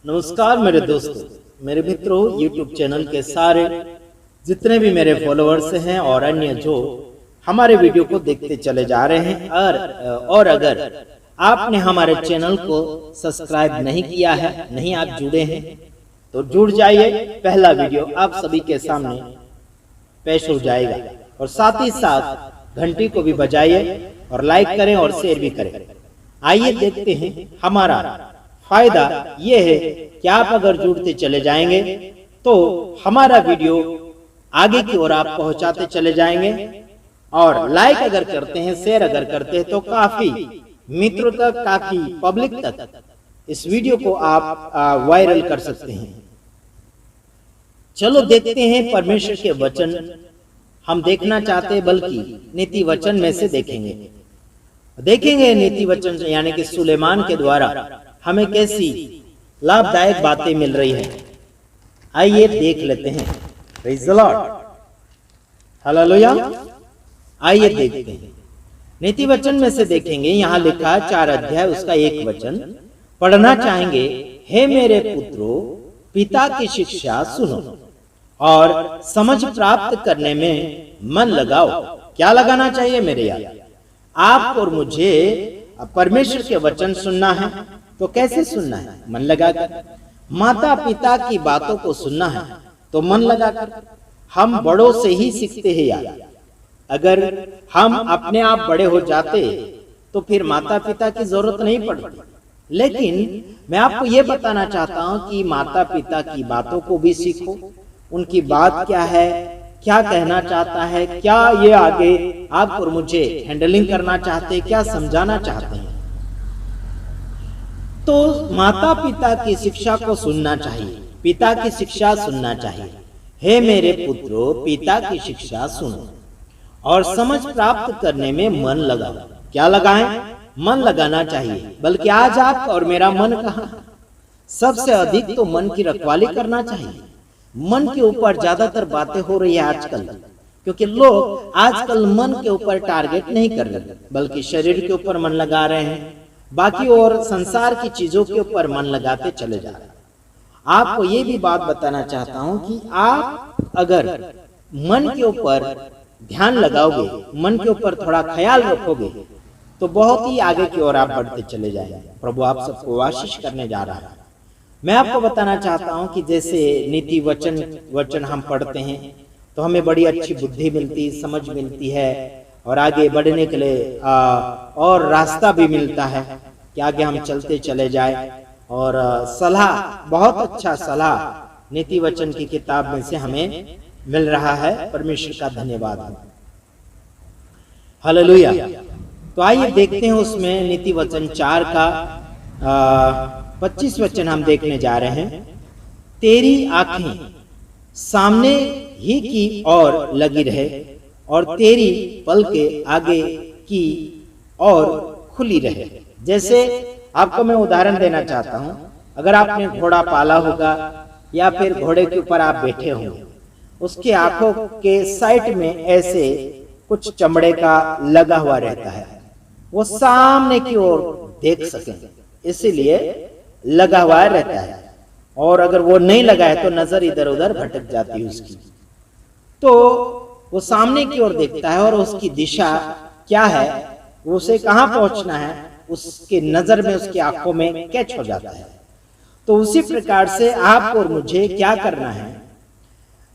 नमस्कार मेरे दोस्तों, मेरे मित्रों, YouTube चैनल के सारे जितने भी मेरे फॉलोअर्स हैं और अन्य जो हमारे वीडियो को देखते चले जा रहे हैं और अगर आपने हमारे चैनल को सब्सक्राइब नहीं किया है, नहीं आप जुड़े हैं तो जुड़ जाइए। पहला वीडियो आप सभी के सामने पेश हो जाएगा और साथ ही साथ घंटी को भी बजाइए और लाइक करें और शेयर भी करें। आइए देखते हैं। हमारा फायदा ये है कि आप अगर जुड़ते चले जाएंगे तो हमारा वीडियो आगे की ओर आप पहुंचाते चले जाएंगे और लाइक अगर करते हैं, शेयर अगर करते हैं तो काफी मित्रों तक, काफी पब्लिक तक इस वीडियो को आप वायरल कर सकते हैं। चलो देखते हैं परमेश्वर के वचन। हम देखना चाहते हैं बल्कि नीति वचन में से देखेंगे नीति वचन यानी कि सुलेमान के द्वारा हमें कैसी लाभदायक बातें मिल रही है। आइए देख लेते हैं। Praise the Lord, hallelujah. आइए देखते हैं। नीति वचन में से देखेंगे, यहाँ लिखा 4 अध्याय उसका 1 वचन पढ़ना चाहेंगे। हे मेरे पुत्रों, पिता की शिक्षा सुनो और समझ प्राप्त करने में मन लगाओ। क्या लगाना चाहिए मेरे यार? आप और मुझे परमेश्वर के वचन सुनना है। तो कैसे सुनना है? मन लगाकर। माता पिता की बातों को सुनना है तो मन लगाकर। हम बड़ों से ही सीखते हैं यार। अगर हम अपने आप बड़े हो जाते तो फिर माता पिता की जरूरत नहीं पड़ती। लेकिन मैं आपको यह बताना चाहता हूं कि माता पिता की बातों को भी सीखो। उनकी बात क्या है, क्या कहना चाहता है, क्या ये आगे आप और मुझे हैंडलिंग करना चाहते हैं, क्या समझाना चाहते हैं। तो माता पिता की शिक्षा को सुनना चाहिए, पिता की शिक्षा सुनना चाहिए। हे मेरे पुत्रों, पिता की शिक्षा सुनो और समझ प्राप्त करने में मन लगाओ। क्या लगाएं? मन लगाना चाहिए। बल्कि आज आप और मेरा मन कहाँ? सबसे अधिक तो मन की रखवाली करना चाहिए। मन के ऊपर ज्यादातर बातें हो रही है आजकल, क्योंकि लोग आजकल मन के ऊपर टारगेट नहीं कर रहे बल्कि शरीर के ऊपर मन लगा रहे हैं, बाकी और संसार की चीजों के ऊपर मन लगाते चले जा रहे हैं। आपको ये भी बात बताना चाहता हूं कि आप अगर मन के ऊपर ध्यान लगाओगे, मन के ऊपर थोड़ा ख्याल रखोगे तो बहुत ही आगे की ओर आप बढ़ते चले जाएंगे। प्रभु आप सबको आशीष करने जा रहा है। मैं आपको बताना चाहता हूं कि जैसे नीति वचन हम पढ़ते हैं तो हमें बड़ी अच्छी बुद्धि मिलती, समझ मिलती है और आगे बढ़ने के लिए और रास्ता भी मिलता है कि आगे हम चलते चले जाए। और सलाह, बहुत अच्छा सलाह नीति वचन की किताब में से हमें मिल रहा है। परमेश्वर का धन्यवाद हो, हालेलुया। तो आइए देखते हैं उसमें नीति वचन 4 का 25 वचन हम देखने जा रहे हैं। तेरी आंखें सामने ही की ओर लगी रहे और तेरी पलकें आगे की ओर खुली रहे। जैसे आपको मैं उदाहरण देना चाहता हूं, अगर आपने घोड़ा पाला होगा या फिर घोड़े के ऊपर आप बैठे होंगे, उसके आंखों के साइड में ऐसे कुछ चमड़े का लगा हुआ रहता है, वो सामने की ओर देख सके इसीलिए लगा हुआ रहता है। और अगर वो नहीं लगा है तो नजर इधर उधर भटक जाती है उसकी। तो वो सामने की ओर देखता है और उसकी दिशा क्या है, उसे कहां पहुंचना है, उसके नजर में, उसकी आंखों में कैच हो जाता है। तो उसी प्रकार से आप और मुझे क्या करना है,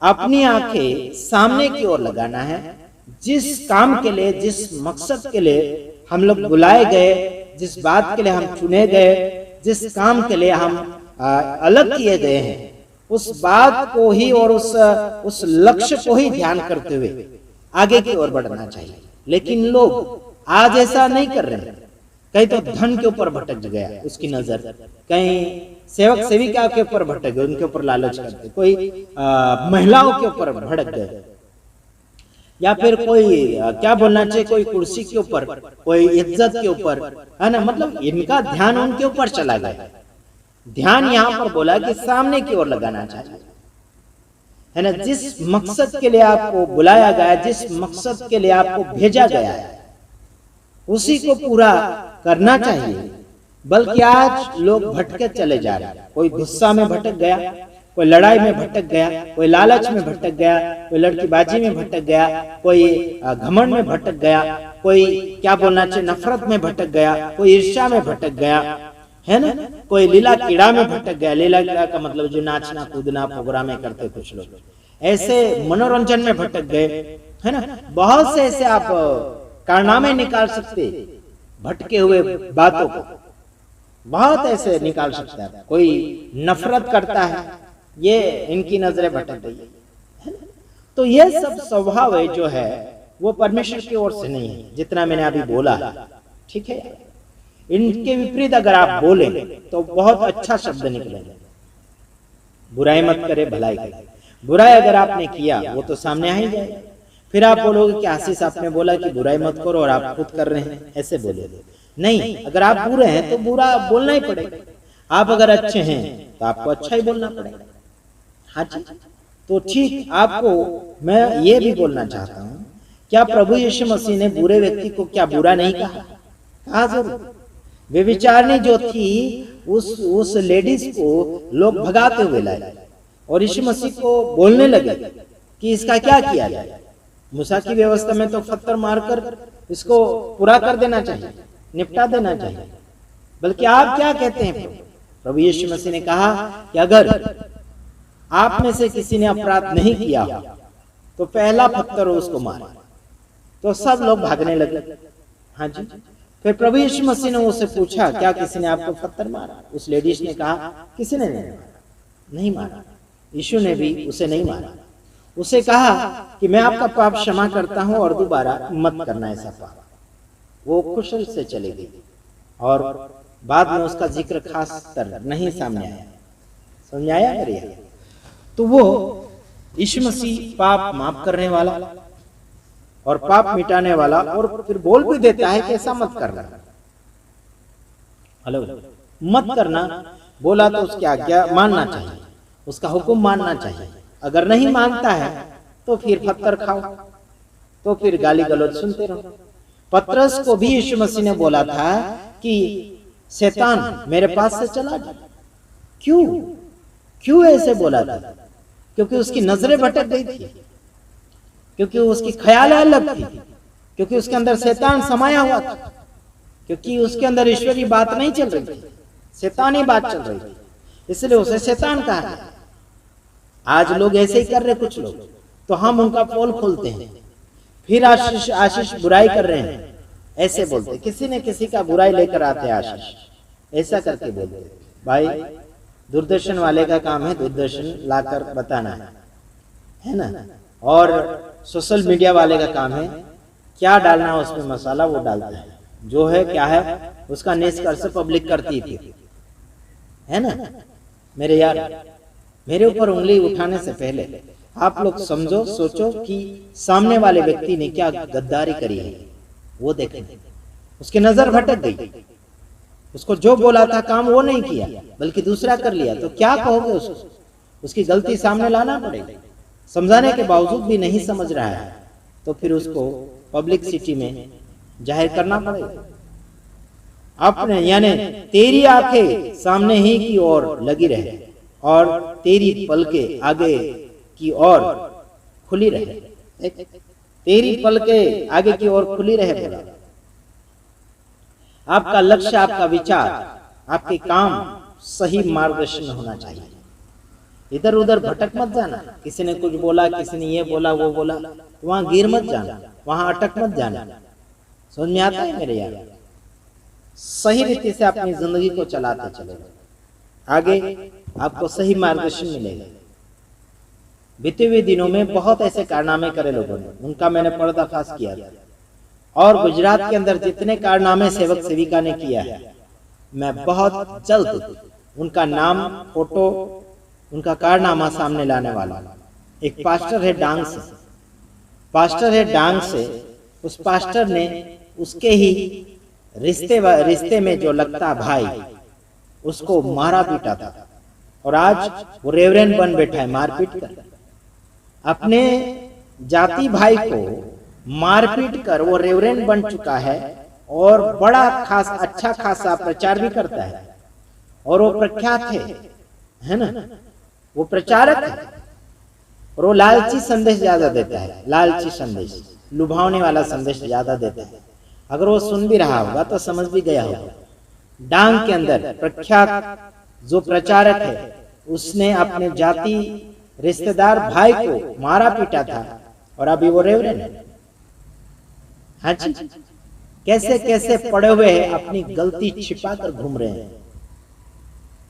अपनी आंखें सामने की ओर लगाना है। जिस काम के लिए, जिस मकसद के लिए हम लोग बुलाए गए, जिस बात के लिए हम चुने गए, जिस काम के लिए हम अलग किए गए हैं, उस बात को ही और उस लक्ष्य को ही ध्यान करते हुए आगे की ओर बढ़ना चाहिए। लेकिन लोग आज ऐसा नहीं कर रहे हैं। कहीं तो धन के ऊपर भटक गया उसकी नजर, कहीं सेवक सेविका के ऊपर भटक गए, उनके ऊपर लालच करते, कोई महिलाओं के ऊपर भटक गए, या फिर कोई क्या बोलना चाहिए, कोई कुर्सी के ऊपर, कोई इज्जत के ऊपर, है ना। मतलब इनका ध्यान उनके ऊपर चला गया। ध्यान यहाँ पर बोला कि सामने की ओर लगाना चाहिए, है ना। जिस मकसद के लिए आपको बुलाया गया, जिस मकसद के लिए आपको भेजा गया है, उसी को पूरा करना चाहिए। बल्कि आज लोग भटके चले जा रहे हैं। कोई गुस्सा में भटक गया, कोई लड़ाई में भटक गया, कोई लालच में भटक गया, कोई लड़कीबाजी में भटक गया, कोई घमंड में भटक गया, कोई क्या बोलना चाहिए नफरत में भटक गया, कोई ईर्ष्या में भटक गया, है ना, कोई लीला कीड़ा में भटक गया। लीला कीड़ा का मतलब जो नाचना कूदना प्रोग्राम करते कुछ लोग, ऐसे मनोरंजन में भटक गए, है ना। बहुत से ऐसे आप कारनामे निकाल सकते भटके हुए बातों को, बहुत ऐसे निकाल सकता है। कोई नफरत करता है, ये इनकी नजरें भटक गई है। तो ये सब स्वभाव है जो है वो परमेश्वर की ओर से नहीं है, जितना मैंने अभी बोला, ठीक है। इनके विपरीत अगर आप बोले तो बहुत अच्छा शब्द निकलेगा, बुराई मत करे भलाई करे। बुराई अगर आपने किया वो तो सामने आ ही जाएगा। फिर आप बोलोगे कि आशीष आपने बोला कि बुराई मत करो और आप खुद कर रहे हैं, ऐसे बोलोगे नहीं। अगर आप बुरे हैं तो बुरा बोलना ही पड़ेगा, आप अगर अच्छे हैं तो आपको अच्छा ही बोलना पड़ेगा। हाँ जी, तो ठीक आपको मैं ये भी बोलना चाहता हूँ, क्या प्रभु यीशु मसीह ने बुरे व्यक्ति को क्या बुरा नहीं कहा? कहा जरूर। व्यभिचारिणी जो थी उस लेडीज को लोग भगाते हुए लाए और यीशु मसीह को बोलने लगे कि इसका क्या किया जाए। मूसा की व्यवस्था में तो पत्थर मारकर इसको पूरा कर देना चाहिए, निपटा देना चाहिए। बल्कि आप क्या कहते हैं? प्रभु यीशु मसीह ने कहा कि अगर आप में से किसी ने अपराध नहीं किया हो तो पहला पत्थर उसको मारे। तो सब लोग भागने लगे। हाँ जी। फिर प्रभु यीशु मसीह ने उससे पूछा क्या किसी ने आपको पत्थर मारा? उस लेडीज ने कहा किसी ने नहीं मारा। यीशु ने भी उसे नहीं मारा। उसे कहा कि मैं आपका पाप क्षमा करता हूं और दोबारा मत करना ऐसा पाप। वो कुशल से चली गई और बाद में उसका जिक्र खास कर नहीं सामने आया। समझ आया मेरे? तो वो यीशु मसीह पाप माफ करने वाला और पाप मिटाने वाला, और फिर बोल भी देता है कि ऐसा मत करना। हेलो, मत करना बोला तो उसकी आज्ञा मानना चाहिए, उसका हुक्म मानना चाहिए। अगर नहीं मानता है तो फिर पत्थर खाओ, तो फिर गाली गलौज सुनते रहो। पतरस को भी यीशु मसीह ने बोला था कि शैतान मेरे पास से चला जा। क्यों ऐसे बोला था? क्योंकि उसकी नजरें भटक गई थी, क्योंकि उसकी ख्याल अलग थी, क्योंकि उसके अंदर शैतान समाया हुआ था, क्योंकि उसके अंदर ईश्वर की बात नहीं चल रही थी, शैतानी बात चल रही थी, इसलिए उसे शैतान कहा। आज लोग ऐसे ही कर रहे कुछ लोग, तो हम उनका पोल खोलते हैं, फिर आशीष बुराई कर रहे हैं, ऐसे बोलते। किसी ने किसी का बुराई लेकर आते हैं, आशीष ऐसा करके बोलते। भाई दूरदर्शन वाले का काम है दूरदर्शन लाकर बताना है ना, और सोशल मीडिया वाले का काम है क्या डालना है उसमें मसाला, वो डालता है, जो है क्या है उसका निष्कर्ष पब्लिक करती थी, है ना। मेरे यार, मेरे ऊपर उंगली उठाने से पहले आप लोग समझो, सोचो कि सामने वाले व्यक्ति ने क्या गद्दारी करी है, वो देखें। उसकी नजर भटक गई, उसको जो बोला था काम वो नहीं किया बल्कि दूसरा कर लिया, तो क्या कहोगे उसको? उसकी गलती सामने लाना पड़ेगा। समझाने के बावजूद भी नहीं समझ रहा है तो फिर उसको पब्लिक सिटी में जाहिर करना पड़ेगा। अपने यानी तेरी आंखें सामने ही की ओर लगी रहे और तेरी पलकें आगे की ओर खुली रहे। तेरी पलकें आगे की ओर खुली रहे। बोला आपका लक्ष्य, आपका विचार, आपके काम सही मार्गदर्शन में होना चाहिए। इधर उधर भटक मत जाना। किसी ने कुछ बोला, किसी ने ये बोला वो बोला, तो वहां गिर मत जाना, वहां अटक मत जाना। समझ में आता है मेरे यार? सही रीति से अपनी जिंदगी को चलाते चले, आगे आपको सही मार्गदर्शन मिलेगा। बीते हुए दिनों में बहुत ऐसे कारनामे करे लोगों ने, उनका मैंने पर्दाफाश किया था। और गुजरात के अंदर जितने कारनामे सेवक सेविका ने किया है, मैं बहुत जल्द उनका नाम, फोटो, उनका कारनामा सामने लाने वाला हूं। एक पास्टर है डांग से, उस पास्टर ने उसके ही रिश्ते में जो लगता भाई, उसको मारा पीटा था और आज वो रेवरेंड बन बैठा है मारपीट कर। अपने जाति भाई को मारपीट कर वो रेवरेंड बन चुका है और बड़ा खास अच्छा खासा प्रचार भी करता है, और वो प्रख्यात है ना, वो प्रचारक है, और वो लालची संदेश ज्यादा देता है, लालची संदेश, लुभावने वाला संदेश ज्यादा देता है। अगर वो सुन भी रहा होगा तो समझ भी गया होगा। डांग के अंदर प्रख्यात जो प्रचारक है, उसने अपने जाति रिश्तेदार भाई को मारा पीटा था, और अभी वो रेवरेंड है। हाँ जी, कैसे कैसे पड़े हुए हैं, अपनी गलती छिपा कर घूम रहे हैं,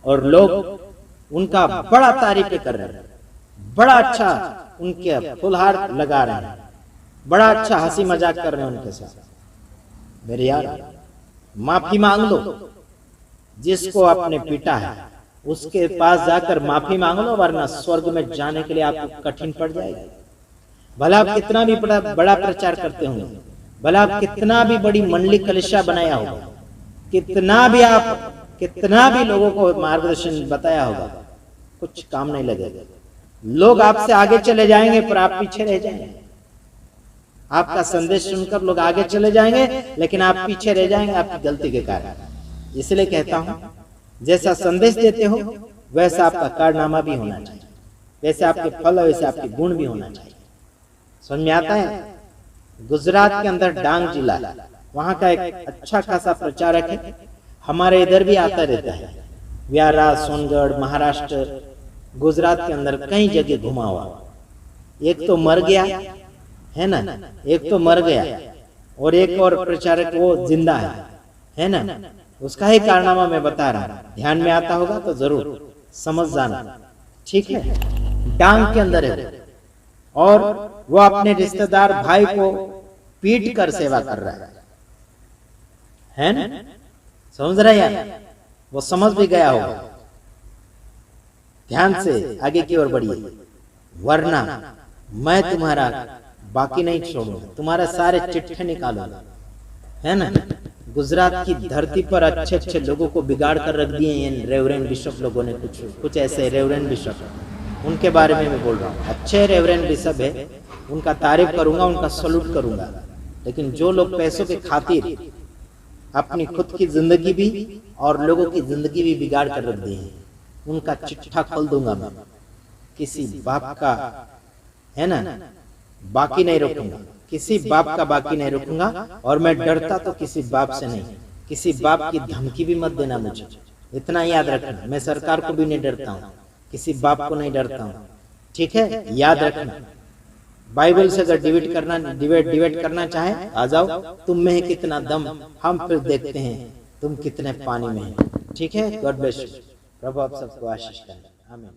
और लोग उनका बड़ा तारीफ कर रहे हैं, बड़ा अच्छा उनके फुलहार लगा रहे हैं, बड़ा अच्छा हंसी मजाक कर रहे हैं उनके साथ। मेरे यार, माफी मांग लो, जिसको आपने पीटा है उसके पास जाकर माफी मांग लो, वरना स्वर्ग में जाने के लिए आपको कठिन पड़ जाएगा। भला आप कितना भी बड़ा प्रचार करते होंगे, भला आप कितना भी बड़ी मंडली कलिशा बनाया होगा, कितना भी लोगों को मार्गदर्शन बताया होगा, कुछ काम नहीं लगेगा। लोग आपसे आगे चले जाएंगे पर आप पीछे रह जाएंगे। आपका संदेश सुनकर लोग आगे चले जाएंगे, लेकिन आप पीछे रह जाएंगे आपकी गलती के कारण। इसलिए कहता हूं, जैसा संदेश देते हो वैसा आपका कारनामा भी होना चाहिए, वैसे आपके फल, वैसे आपके गुण भी होना चाहिए। समझ में आता है? गुजरात के अंदर डांग जिला, वहां का एक अच्छा खासा प्रचारक है, हमारे इधर भी आता रहता है। व्यारा, सोनगढ़, महाराष्ट्र, गुजरात के अंदर कई जगह घुमा हुआ। एक तो मर गया है ना, एक तो मर गया, और एक और प्रचारक वो जिंदा है ना। उसका ही कारनामा मैं बता रहा हूं, ध्यान में आता होगा तो जरूर समझ जाना, ठीक है। डांग के अंदर है, और वो अपने रिश्तेदार भाई को पीट कर सेवा कर रहा है ना। समझ रहे यार? वो समझ भी गया होगा। ध्यान से आगे की ओर बढ़िए, वरना मैं तुम्हारा बाकी नहीं छोड़ूंगा, तुम्हारे सारे चिट्ठे निकालूंगा, है ना। गुजरात की धरती पर अच्छे अच्छे लोगों को बिगाड़ कर रख दिए इन रेवरेंड बिशप लोगों ने, कुछ ऐसे रेवरेंड बिशप, उनके बारे में मैं बोल रहा हूँ। अच्छे रेवरेंड बिशप है, उनका तारीफ करूंगा, उनका सलूट करूंगा। लेकिन जो लोग पैसों के खातिर अपनी खुद की जिंदगी भी और लोगों की जिंदगी भी बिगाड़ कर रख दी है, उनका चिट्ठा खोल दूंगा मैं। किसी बाप का, है ना, बाकी नहीं रखूंगा, किसी बाप का बाकी नहीं रखूंगा। और मैं डरता तो किसी बाप से नहीं, किसी बाप की धमकी भी मत देना मुझे, इतना याद रखना। मैं सरकार को भी नहीं डरता हूँ, किसी बाप को नहीं डरता हूँ, ठीक है, याद रखना। बाइबल से अगर डिबेट करना चाहे आ जाओ, तुम में है कितना दम, हम फिर देखते हैं तुम कितने पानी में है, ठीक है। गॉड ब्लेस यू, प्रभु आप सबको आशीष करें, आमीन।